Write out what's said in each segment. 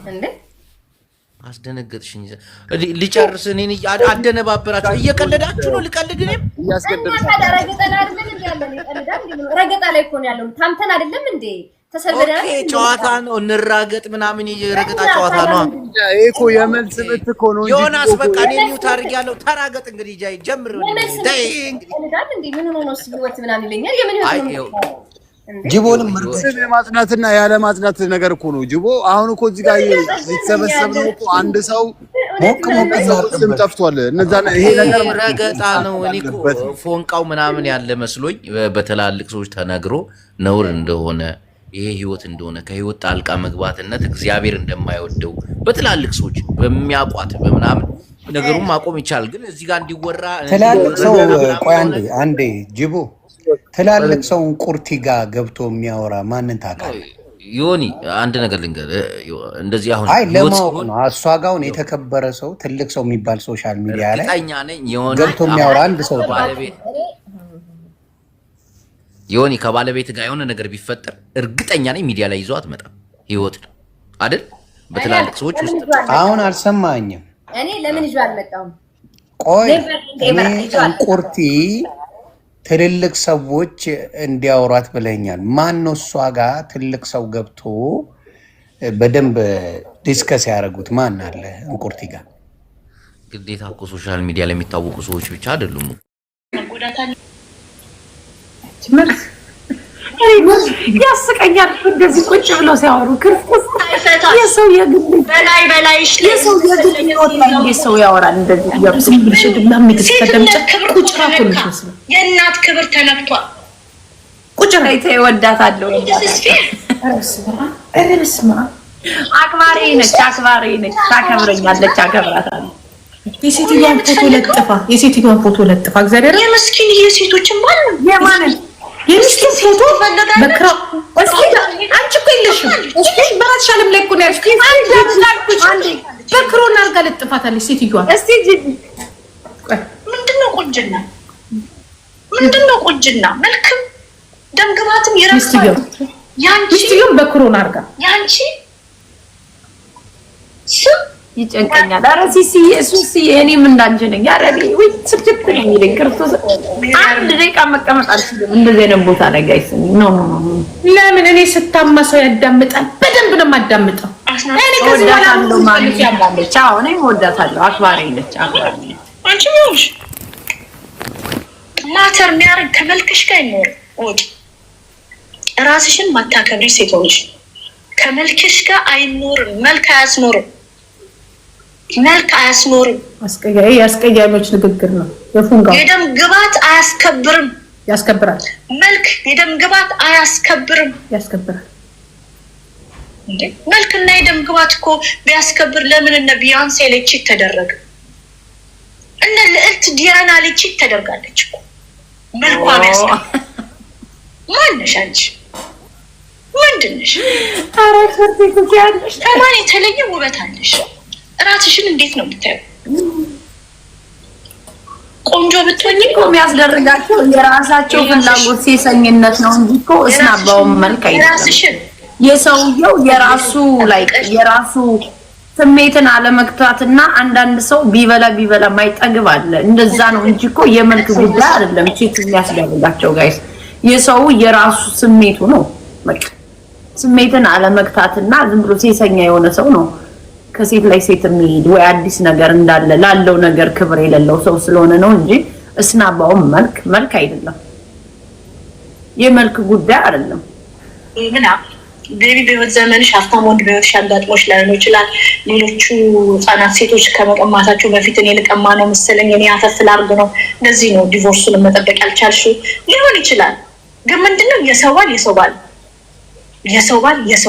እንዴ አስደነገጥሽኝ። ሊጨርስ እኔን አደነባበራችሁ። እየቀለዳችሁ ነው። ልቀልድ እኔም እያስገደዳችሁ ረገጠና አይደለም እንዴ ያለን ይቀልዳል እንዴ ረገጣ ላይ እኮ ነው ያለው። ታምተን አይደለም እንዴ ተሰልበናል። ኦኬ ጨዋታ ነው እንራገጥ ምናምን የረገጣ ጨዋታ ነው። እኮ የመልስ ምት እኮ ነው እንጂ ዮናስ በቃ እኔ ሚውት አድርጊያለሁ። ተራገጥ እንግዲህ ጃይ ጀምር እንዴ ምን ሆኖ ነው ሲወት ምናምን ይለኛል። የምን ይወት ነው ጅቦንም ምርጥ ማጽናትና ያለ ማጽናት ነገር እኮ ነው ጅቦ። አሁን እኮ እዚህ ጋር የተሰበሰብነው እኮ አንድ ሰው ሞቅ ስም ጠፍቷል። እነዛ ይሄ ነገር ረገጣ ነው። እኔ እኮ ፎንቃው ምናምን ያለ መስሎኝ በተላልቅ ሰዎች ተነግሮ ነውር እንደሆነ ይሄ ህይወት እንደሆነ ከህይወት ጣልቃ መግባትነት እግዚአብሔር እንደማይወደው በተላልቅ ሰዎች በሚያቋት በምናምን ነገሩን ማቆም ይቻላል። ግን እዚህ ጋር እንዲወራ ተላልቅ ሰው ቆይ አንዴ ጅቦ ተላልቅ ሰውን ቁርቲ ጋር ገብቶ የሚያወራ ማንን ታውቃለህ? ዮኒ አንድ ነገር ልንገር፣ እንደዚህ አሁን አይ ለማወቅ ነው። እሷ ጋውን የተከበረ ሰው ትልቅ ሰው የሚባል ሶሻል ሚዲያ ላይ ገብቶ የሚያወራ አንድ ሰው ዮኒ ከባለቤት ጋር የሆነ ነገር ቢፈጠር እርግጠኛ ነኝ ሚዲያ ላይ ይዞ አትመጣም። ህይወት ነው አይደል? በትላልቅ ሰዎች ውስጥ አሁን አልሰማኝም። እኔ ለምን ይዤ አልመጣሁም? ቆይ እኔ ቁርቲ ትልልቅ ሰዎች እንዲያወሯት ብለኛል። ማን ነው እሷ ጋር ትልቅ ሰው ገብቶ በደንብ ዲስከስ ያደረጉት ማን አለ? እንቁርቲ ጋር ግዴታ እኮ ሶሻል ሚዲያ ላይ የሚታወቁ ሰዎች ብቻ አይደሉም። ያስቀኛል እንደዚህ ቁጭ ብለው ሲያወሩ ክርስቶስ የሰው የግል ሰው ያወራል እንደዚህ ያብስልሽ ድምጽ ተደምጨ ቁጭ ራኩልሽ የእናት ክብር ተነክቷል። ቁጭ ላይ ተወዳታለሁ እረስማ አክባሪ ነች ታከብረኛለች አከብራታለሁ። የሴትዮዋን ፎቶ ለጥፋ እግዚአብሔር የምስኪን የሴቶችን ማን ነው የማንን የምስኪን ፎቶ በክራ አንቺ እኮ የለሽም እሺ በራስሽ ዓለም ላይ እኮ ነው ያልሽኝ። አንዴ በክሮና አርጋ ለጥፋታለች ሴትዮዋ። እስቲ ምንድነው ቁንጅና መልክም ደምግባትም ይረሳል። ሚስቲዮም በክሮና አርጋ ያንቺ ይጨንቀኛል። ኧረ ሲሲዬ ሱሲዬ እኔም እንዳንቺ ነኝ። ኧረ ወይ ስብስብ ነው የሚለኝ ክርስቶስ። አንድ ደቂቃ መቀመጥ አልችልም እንደዚህ አይነት ቦታ ላይ ጋይስ። ኖ ለምን እኔ ስታማ ሰው ያዳምጣል? በደንብ ነው የማዳምጠው። እኔ ከዚህ በኋላ ማለት ያምራለች። አዎ እኔም እወዳታለሁ። አክባሪ ነች። አንቺ ምንሽ ማተር የሚያደርግ ከመልክሽ ጋር ይኖር ወድ ራስሽን ማታከብሪ ሴት ሆነሽ ከመልክሽ ጋር አይኖርም። መልክ አያስኖርም። ያስቀያሚዎች ንግግር ነው። የደም ግባት አያስከብርም። ያስከብራል። መልክ የደም ግባት አያስከብርም። ያስከብራል። መልክና የደም ግባት እኮ ቢያስከብር ለምን እነ ቢያንሴ ላይ ቺት ተደረገ? እነ ልዕልት ዲያና ላይ ቺት ተደርጋለች እኮ መልኳ ቢያስከብር። ማነሽ አንቺ? ምንድነሽ? ኧረ ከዚህ ያለሽ ከማን የተለየ ውበት አለሽ? ራስሽን እንዴት ነው የምታየው? ቆንጆ ብትሆኚ እኮ የሚያስደርጋቸው የራሳቸው ፍላጎት ሴሰኝነት ነው እንጂ እኮ እስናባው መልክ አይደለም። የሰውየው የራሱ ስሜትን አለመግታትና አንዳንድ ሰው ቢበላ ማይጠግብ አለ። እንደዛ ነው እንጂ እኮ የመልክ ጉዳይ አይደለም። ቼክ የሚያስደርጋቸው ጋይስ የሰው የራሱ ስሜቱ ነው። በቃ ስሜትን አለመግታትና ዝም ብሎ ሴሰኛ የሆነ ሰው ነው ከሴት ላይ ሴት የሚሄድ ወይ አዲስ ነገር እንዳለ ላለው ነገር ክብር የሌለው ሰው ስለሆነ ነው እንጂ እስናባው መልክ አይደለም። የመልክ ጉዳይ አይደለም። ምና ቤቢ በህይወት ዘመንሽ ሀብታም ወንድ በህይወትሽ አጋጥሞሽ ላይሆን ይችላል። ሌሎቹ ህጻናት ሴቶች ከመቀማታቸው በፊት እኔ ልቀማ ነው መሰለኝ እኔ አፈፍ ላርግ ነው ለዚህ ነው ዲቮርሱን መጠበቅ ያልቻልሽው ሊሆን ይችላል። ግን ምንድነው የሰው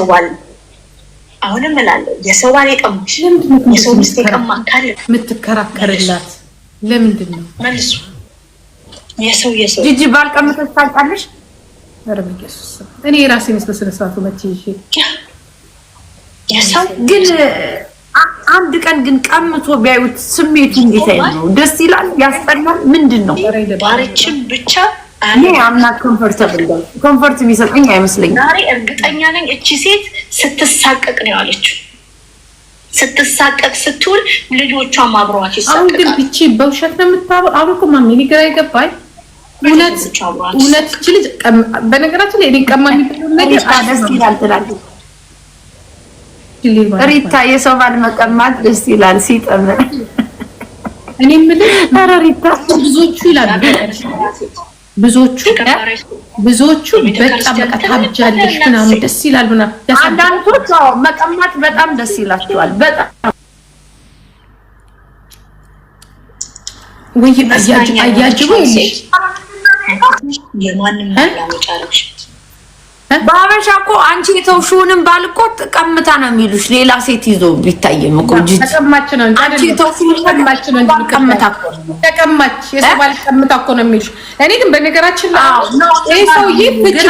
ባል አሁንም እላለሁ የሰው ባል የቀማሽ የሰው ሚስት የቀማ ካለ የምትከራከርላት ለምንድን ነው? መልሱ የሰው ጂጂ ባል ቀምተሽ ታውቂያለሽ? ኧረ በኢየሱስ እኔ ራሴ መስለ ስለሰራቱ መቼ የሰው ግን አንድ ቀን ግን ቀምቶ ቢያዩት ስሜቱ እንዴት ነው? ደስ ይላል? ያስጠላል? ምንድነው? ባርችን ብቻ እኔ አምና ኮምፎርት የሚሰጠኝ አይመስለኝም። ዛሬ እርግጠኛ ነኝ እቺ ሴት ስትሳቀቅ ነው ያለችው። ስትሳቀቅ ስትውል ልጆቿም አብረዋት ይሳቀቃሉ። አሁን ግን ብቻ በውሸት ነው የምታወራው። አሁን እኮ ማሚ እኔ ግራ ይገባኝ። እውነት እቺ ልጅ በነገራችን ላይ እኔ ቀማኝ ነገር ደስ ይላል ትላለች ሪታ። የሰው ባል መቀማት ደስ ይላል ሲጠመ እኔ የምልህ ኧረ ሪታ ብዙዎቹ ይላሉ ብዙዎቹ በጣም በቃ ታብጃለሽ ምናምን ደስ ይላል ምናምን። አንዳንዶቹ መቀማት በጣም ደስ ይላቸዋል። በጣም ወይ አያጅቡ ይልሽ የማንም ያመጫለሽ ባበሻ እኮ አንቺ የተውሽውንም ባልኮ ቀምታ ነው የሚሉሽ። ሌላ ሴት ይዞ ቢታየም እኮ ተቀማች ነው እንጂ አንቺ የተውሽውን ቀማች ነው እንጂ ቀምታ ተቀማች የሰባል ቀምታ እኮ ነው የሚሉሽ። እኔ ግን በነገራችን ላይ ይሄ ሰውዬ ፍቅር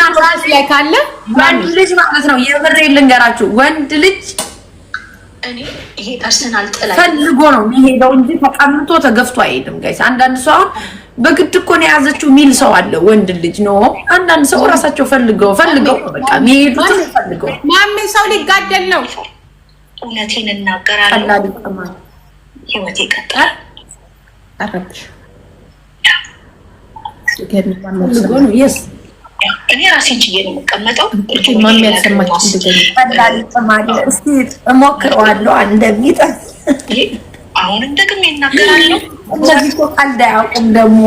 ላይ ካለ ወንድ ልጅ ማለት ነው የብሬ ልንገራችሁ፣ ወንድ ልጅ እኔ ይሄ ፐርሰናል ጥላ ፈልጎ ነው የሚሄደው እንጂ ተቀምጦ ተገፍቶ አይሄድም። ጋይስ አንዳንድ ሰው በግድ እኮ ነው ያዘችው ሚል ሰው አለ። ወንድ ልጅ ነው አንዳንድ ሰው ራሳቸው ፈልገው በቃ የሚሄዱት ፈልገው። ማሜ ሰው ሊጋደል ነው። እውነቴን እናገራለሁ። ህይወቴ ይቀጥላል። አረብሽ እኔ ራሴን ችዬ ነው የምቀመጠው። ማሜ ያሰማች እንደገና እስቲ እሞክረዋለሁ እንደሚጠፍ አሁንም ደግሜ እናገራለሁ። እነዚህ እኮ ቀልድ አያውቁም ደግሞ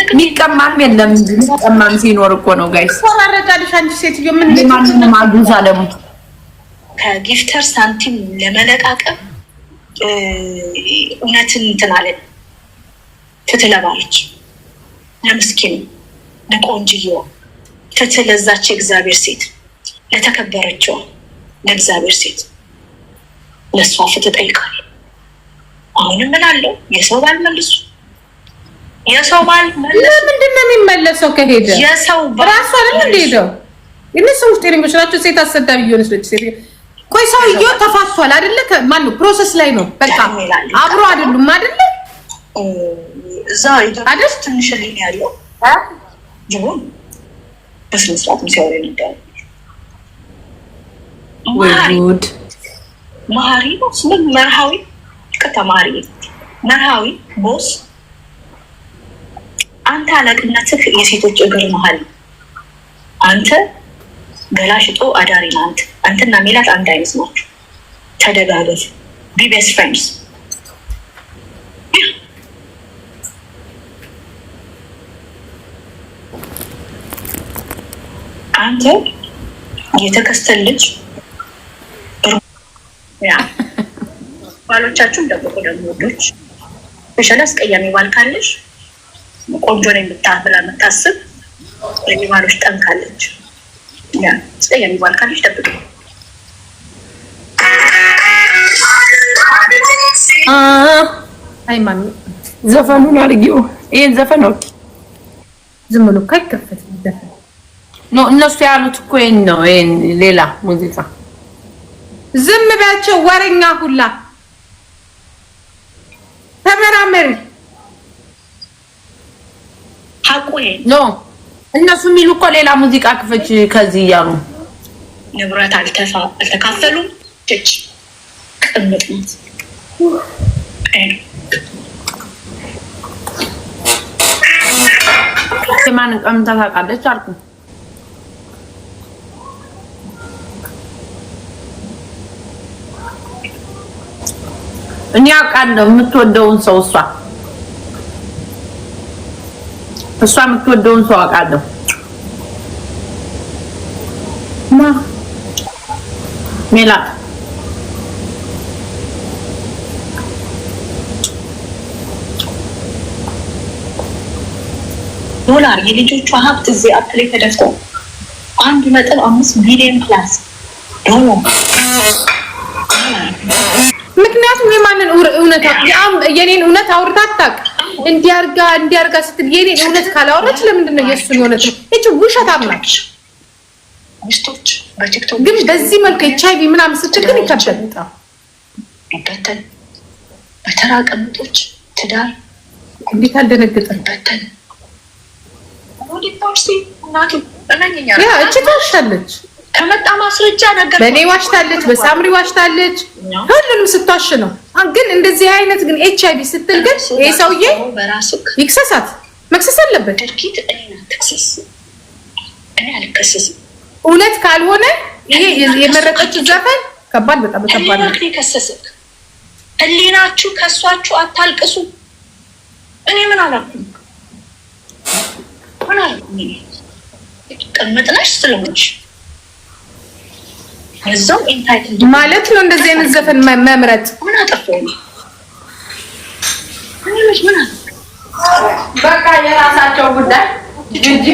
የሚቀማም የለም እንጂ የሚቀማም ሲኖር እኮ ነው። ጋይስ ተራረዳልሽ አንቺ ሴትዮ ምን ማንንም አዱዛ ደግሞ ከጊፍተር ሳንቲም ለመለቃቀም እውነትን እንትን አለን ትትለባለች ለምስኪኑ ለቆንጅዬዋ ፍትህ ለዛች እግዚአብሔር ሴት ለተከበረችዋ ለእግዚአብሔር ሴት ለሷ ፍትህ ጠይቃለሁ። አሁንም ምን አለው የሰው ባል መልሱ። የሰው ባል መልሱ። ምንድን ነው የሚመለሰው? ከሄደ የሰው ባል ራሱ አይደል እንደሄደው እነሱ ውስጥ ጤነኞች ናቸው። ሴት አሰዳቢ እየሆነች ነች ሴት። ቆይ ሰውዬው ተፋቷል አይደለ? ማን ነው ፕሮሰስ ላይ ነው። በቃ አብሮ አይደሉም አይደለ? እዛ አይደል ትንሽ ልኝ ያለው ጅቦን በስነ ስርዓት ሲያወራ ነበር። ወይጉድ ማሪ ነው ስምን መርሃዊ ከተማሪ መርሃዊ ቦስ አንተ አለቅነትህ የሴቶች እግር መሃል አንተ ገላሽጦ አዳሪ ነው። አንተና ሜላት አንድ አይነት ናችሁ። ተደጋገፍ ቢ ቤስት ፍሬንድስ። አንተ የተከስተል ልጅ ያ ባሎቻችሁን ደብቆ ደግሞ ወዶች በሻላ አስቀያሚ ባል ካለሽ ቆንጆ ነኝ ብላ የምታስብ ባሎች ጠንካለች። ያ አስቀያሚ ባል ካለሽ ደብቆ አይ ማሚ ዘፈኑን አድርጊው። ይሄን ዘፈን ነው ዝም ብሎ ከከፈት ዘፈን ነው እነሱ ያሉት እኮ ይሄን ነው። ይሄን ሌላ ሙዚቃ ዝም ብያቸው ወሬኛ ሁላ ተመራመሪ ሀቁዬ ኖ እነሱ የሚሉ እኮ ሌላ ሙዚቃ ክፈች ከዚህ እያሉ ንብረት አልተካፈሉም። ቸች ቅምጥነት ማንን ቀምታ ታውቃለች አልኩ። እኔ አውቃለሁ የምትወደውን ሰው እሷ የምትወደውን ሰው አውቃለሁ። ሜላት ዶላር የልጆቿ ሀብት እዚህ አፕ ላይ ተደፍተው 1.5 ቢሊዮን ፕላስ ዶላር። ምክንያቱም የማንን እውነት የኔን እውነት አውርታ አታውቅ። እንዲያርጋ ስትል የኔን እውነት ካላወራች ለምንድን ነው የእሱን እውነት ነው? እቺ ውሸታም ናት። ሚስቶች በቲክቶክ ግን በዚህ መልኩ ኤችአይቪ ምናምን ስትል ግን ይከብዳል። በተን በተራ ቀምጦች ትዳር እንዴት አልደነገጠም? በተን ያ እቺ ታሻለች ከመጣ ማስረጃ ነገር በኔ ዋሽታለች፣ በሳምሪ ዋሽታለች፣ ሁሉንም ስትዋሽ ነው። ግን እንደዚህ አይነት ግን ኤችአይቪ ስትል ግን ይሄ ሰውዬ ይክሰሳት፣ መክሰስ አለበት። ድርጊት እኔ አልከሰስም። እውነት ካልሆነ ይሄ የመረጠችው ዘፈን ከባድ፣ በጣም ከባድ ነው። ከሰስክ እሊናችሁ ከሷችሁ አታልቅሱ። እኔ ምን አላልኩም? ምን አላልኩም? ቀመጥናሽ ስለሆነች እዛው ኢንታይትል ማለት ነው። እንደዚህ አይነት ዘፈን መምረጥ ምን አጠፋው? ምን በቃ የራሳቸው ጉዳይ እንጂ